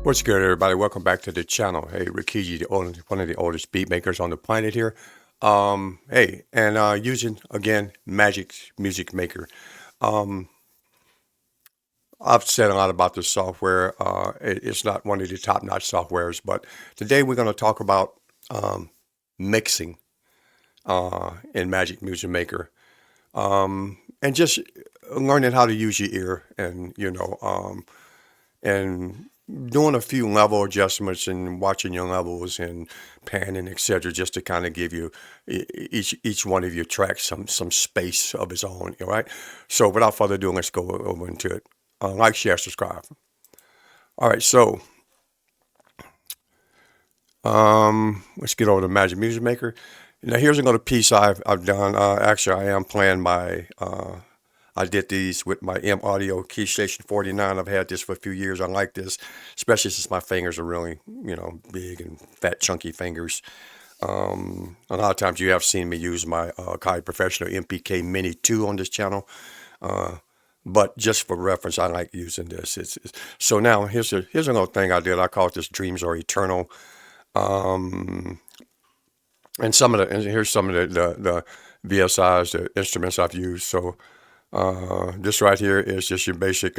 What's good, everybody? Welcome back to the channel. Hey, ReKeJe, one of the oldest beat makers on the planet here. Hey, and using again Magix Music Maker. Um, I've said a lot about this software. It's not one of the top-notch softwares, but today we're going to talk about mixing in Magix Music Maker, and just learning how to use your ear, and and doing a few level adjustments and watching your levels and panning, etc., just to kind of give you each one of your tracks some space of its own. All right. So without further ado, let's go over into it. Like, share, subscribe. All right. So let's get over to Magix Music Maker. Now here's another piece I've done. Actually, I am playing my. I did these with my M Audio Key Station 49. I've had this for a few years. I like this, especially since my fingers are really, big and fat, chunky fingers. A lot of times you have seen me use my ReKeJe Professional MPK Mini 2 on this channel. But just for reference, I like using this. So now here's another thing I did. I call this Dreams Are Eternal. And here's some of the VSIs, the instruments I've used. So this right here is just your basic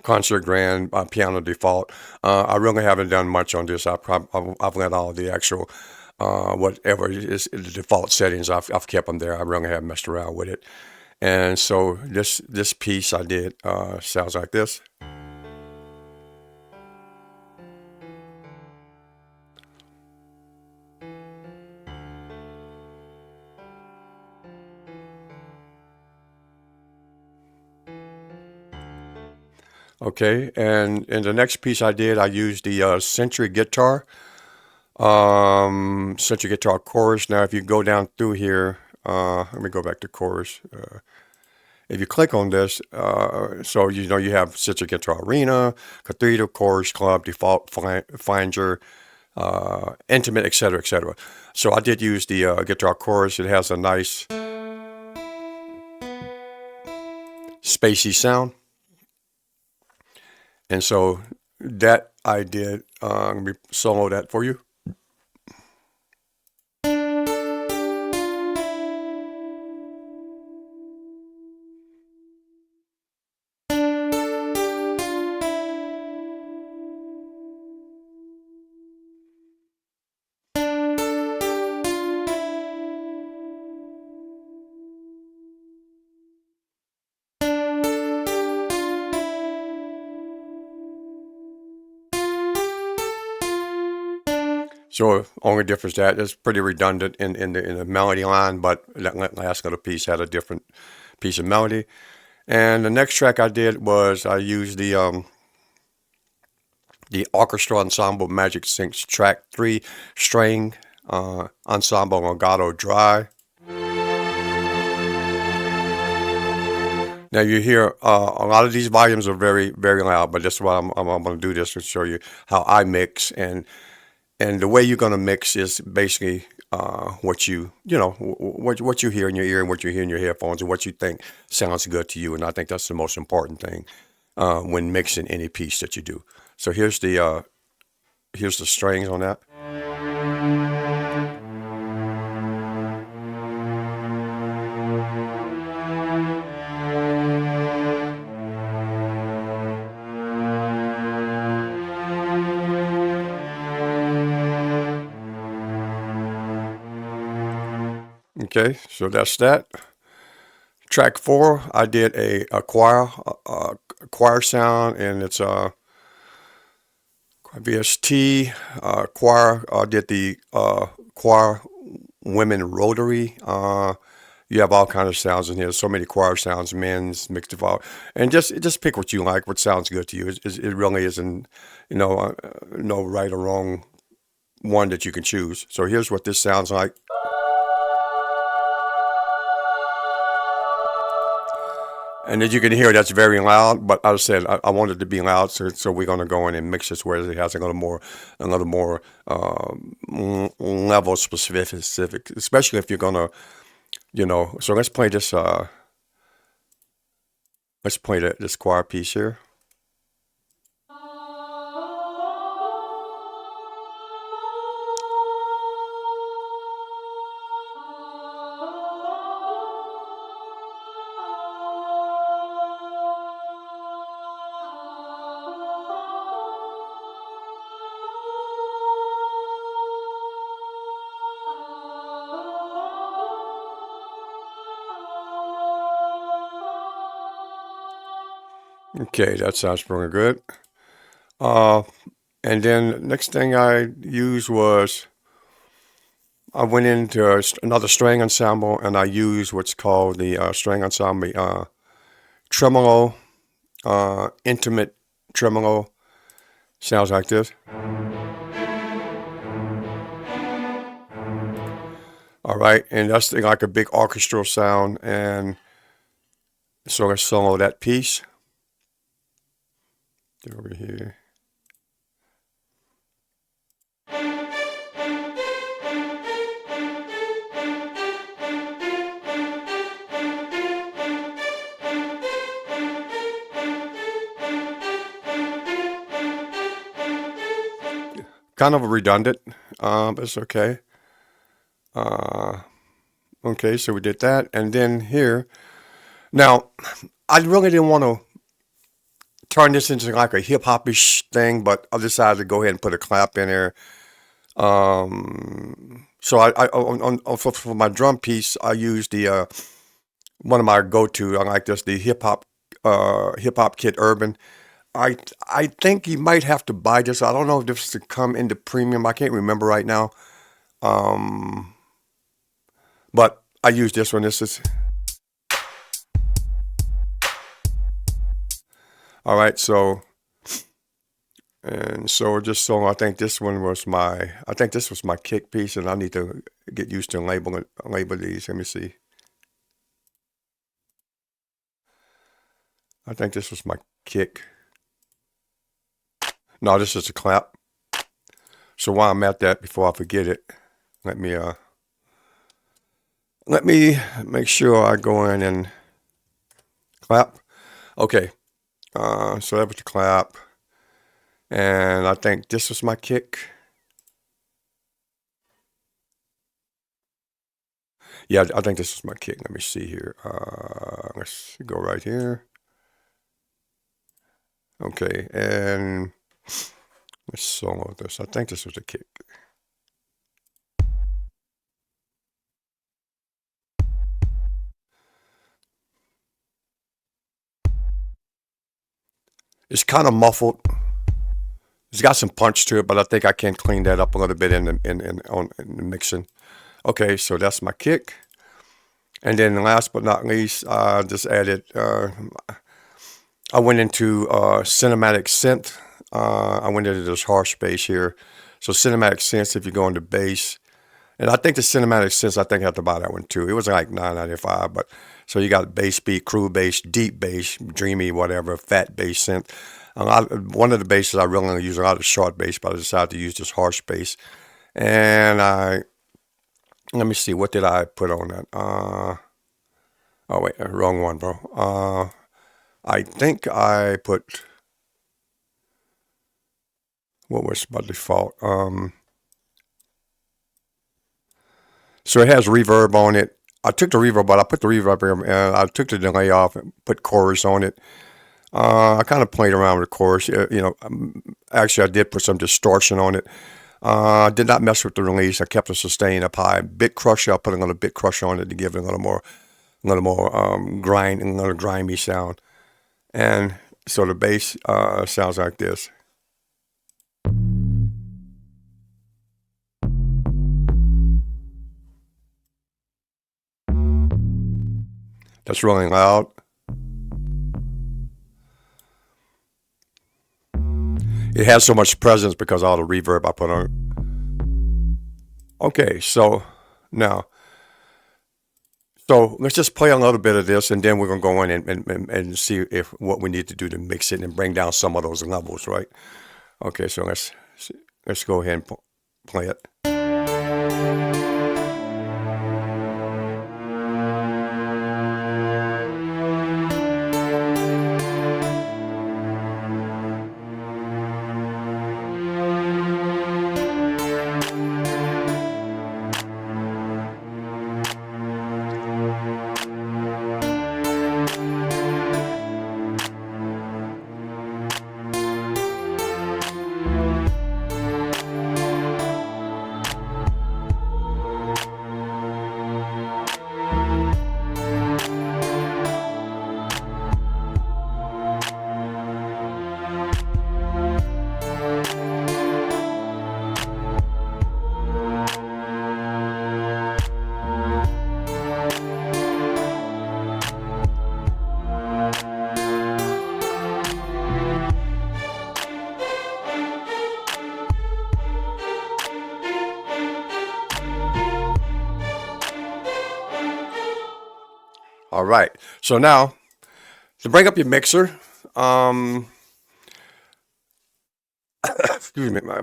concert grand piano default. I really haven't done much on this. I've let all the actual whatever is the default settings. I've kept them there. I really haven't messed around with it. And so this piece I did sounds like this. Okay, and in the next piece I did, I used the Century Guitar chorus. Now, if you go down through here, let me go back to chorus. If you click on this, so you have Century Guitar Arena, Cathedral, Chorus, Club, Default, Flanger, Intimate, etc., etc. So I did use the guitar chorus. It has a nice spacey sound. And so that I did, let me solo that for you. So only difference that is pretty redundant in the melody line, but that last little piece had a different piece of melody. And the next track I did was I used the Orchestra Ensemble Magic Syncs Track 3 String Ensemble Legato Dry. Now you hear a lot of these volumes are very, very loud, but that's why I'm going to do this to show you how I mix. And the way you're going to mix is basically what you hear in your ear and what you hear in your headphones and what you think sounds good to you. And I think that's the most important thing when mixing any piece that you do. So here's the strings on that. Okay, so that's that. Track 4, I did a choir sound, and it's VST choir. I did the choir women rotary. You have all kinds of sounds in here. So many choir sounds, men's, mixed default, and just pick what you like, what sounds good to you. It really isn't, no right or wrong one that you can choose. So here's what this sounds like. And as you can hear, that's very loud. But as I said, I wanted it to be loud, so we're going to go in and mix this where it has another more level specific, especially if you're going to, So let's play this. Let's let's play this choir piece here. Okay, that sounds pretty good. And then next thing I used was I went into another string ensemble, and I used what's called the string ensemble tremolo, intimate tremolo. Sounds like this. All right, and that's like a big orchestral sound, and so let's solo that piece. Get over here. Kind of redundant, but it's okay. Okay, so we did that, and then here. Now, I really didn't want to turn this into like a hip hop-ish thing, but I decided to go ahead and put a clap in there. So for my drum piece, I used the one of my go-to. I like this, the hip hop kit urban. I think you might have to buy this. I don't know if this is to come into premium. I can't remember right now. But I use this one. This is all right. So just so I think this was my kick piece, and I need to get used to label these. Let me see. I think this was my kick. No, this is a clap. So while I'm at that, before I forget it, let me make sure I go in and clap. Okay. So that was the clap. And I think this was my kick. Yeah, I think this is my kick. Let me see here. Let's go right here. Okay, and let's solo this. I think this was a kick. It's kind of muffled. It's got some punch to it, but I think I can clean that up a little bit in the mixing. Okay, so that's my kick. And then last but not least, I just added, I went into cinematic synth. I went into this harsh bass here. So cinematic synth, if you go into bass, and I think the cinematic synth, I think I have to buy that one too. It was like $9.95, but so you got bass beat, crew bass, deep bass, dreamy, whatever, fat bass synth. One of the basses I really only use a lot of short bass, but I decided to use this harsh bass. And let me see, what did I put on that? Oh wait, wrong one, bro. I think I put, what was by default? So it has reverb on it. I took the reverb, but I put the reverb in, and I took the delay off and put chorus on it. I kind of played around with the chorus. Actually, I did put some distortion on it. I did not mess with the release. I kept the sustain up high. Bit crusher, I put a little bit crusher on it to give it a little more grind and a little grimy sound. And so the bass sounds like this. That's really loud. It has so much presence because of all the reverb I put on it. Okay, so now, so let's just play a little bit of this, and then we're gonna go in and see if what we need to do to mix it and bring down some of those levels, right? Okay, so let's go ahead and play it. All right. So now to bring up your mixer, excuse me, I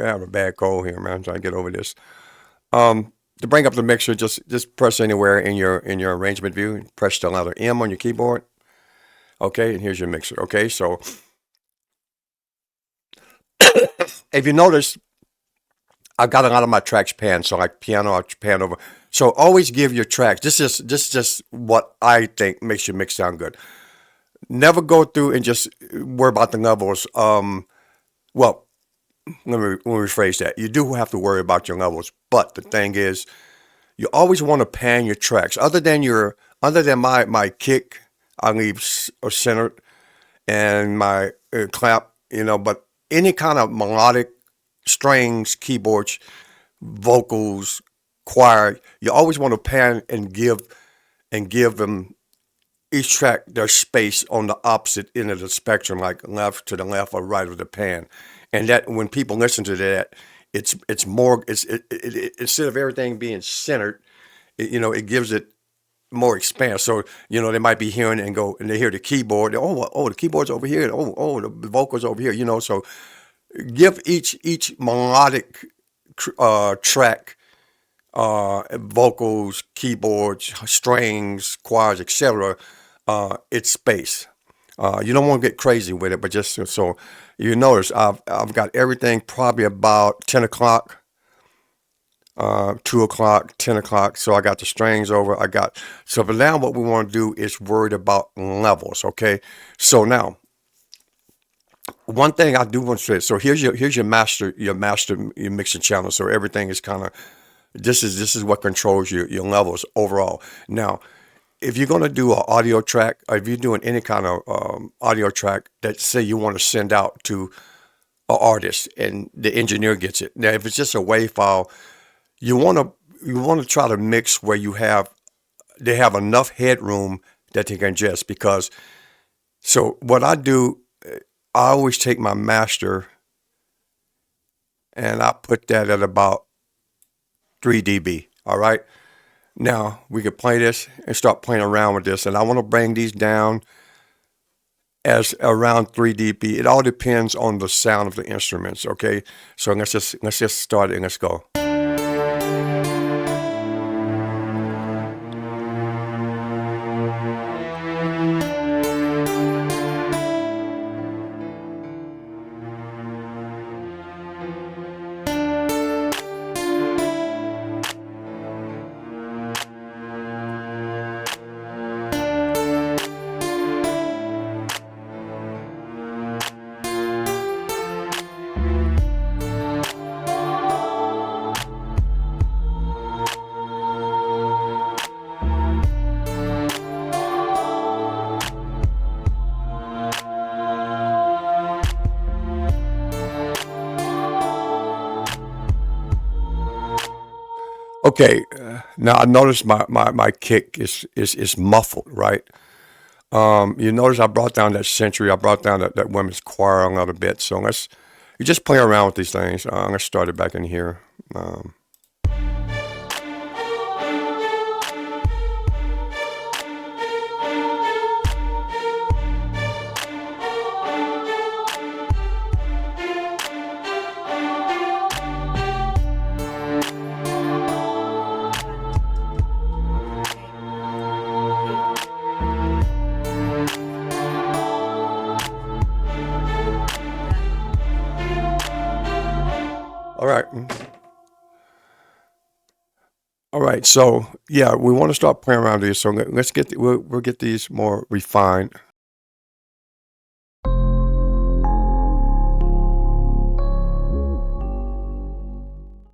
have a bad cold here, man. I'm trying to get over this. To bring up the mixer, just press anywhere in your arrangement view. Press the letter M on your keyboard. Okay, and here's your mixer. Okay, so if you notice, I've got a lot of my tracks panned, so like piano, I pan over. So always give your tracks. This is just what I think makes your mix sound good. Never go through and just worry about the levels. Well, let me rephrase that. You do have to worry about your levels, but the thing is, you always want to pan your tracks. Other than my kick, I leave centered, and my clap, but any kind of melodic strings, keyboards, vocals, choir, you always want to pan and give them each track their space on the opposite end of the spectrum, like left to the left or right of the pan. And that when people listen to that, it's more instead of everything being centered, it gives it more expanse. So they might be hearing it and go and they hear the keyboard. The keyboard's over here. The vocals over here. So give each melodic track, vocals, keyboards, strings, choirs, etc. Its space. You don't want to get crazy with it, but just so you notice, I've got everything probably about 10 o'clock, 2 o'clock, 10 o'clock. So I got the strings over. So but now what we want to do is worried about levels. Okay. So now, one thing I do want to say. So here's your master your mixing channel. So everything is kind of this is what controls your levels overall. Now, if you're going to do an audio track, or if you're doing any kind of audio track that say you want to send out to an artist and the engineer gets it. Now, if it's just a WAV file, you want to try to mix where they have enough headroom that they can ingest. Because so what I do, I always take my master and I put that at about 3 dB. All right. Now we can play this and start playing around with this. And I want to bring these down as around 3 dB. It all depends on the sound of the instruments. Okay. So let's just start it and let's go. Okay, now I noticed my kick is muffled, right? You notice I brought down that century, I brought down that women's choir a little bit. So you just play around with these things. Let's start it back in here. All right. All right. So yeah, we want to start playing around with these. So we'll get these more refined.